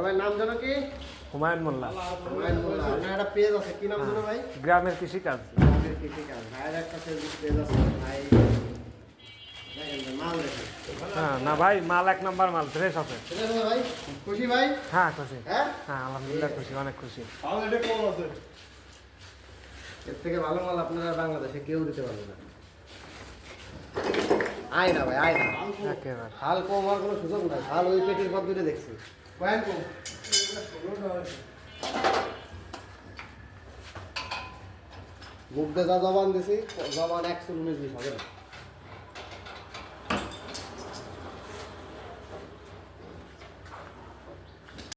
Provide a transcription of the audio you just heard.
ভাইয়ের নাম জানো কি? হুমায়ুন মোল্লা। হুমায়ুন মোল্লা। আপনার একটা পেজ আছে, কি নাম জানো ভাই? গ্রামের কৃষিকাজ। গ্রামের কৃষিকাজ। ভাইয়ের একটা ফেসবুক পেজ আছে, ভাই দেখেন মাল দেখেন। হ্যাঁ না ভাই, মাল 1 নাম্বার মাল, ফ্রেশ আছে। ঠিক আছে ভাই, খুশি ভাই? হ্যাঁ খুশি। হ্যাঁ হ্যাঁ আলহামদুলিল্লাহ খুশি, অনেক খুশি। এর থেকে ভালো মাল আপনারা বাংলাদেশে কেউ দিতে পারবে না। আয় না ভাই, আয় না। একেবারে হাল কম হওয়ার কোনো সুযোগ নাই। হাল ওই পেটির পদ্ধতি দেখছি। কয়েন কম। মুখ দিয়ে যা জবান দিছি, জবান 119 হবে না।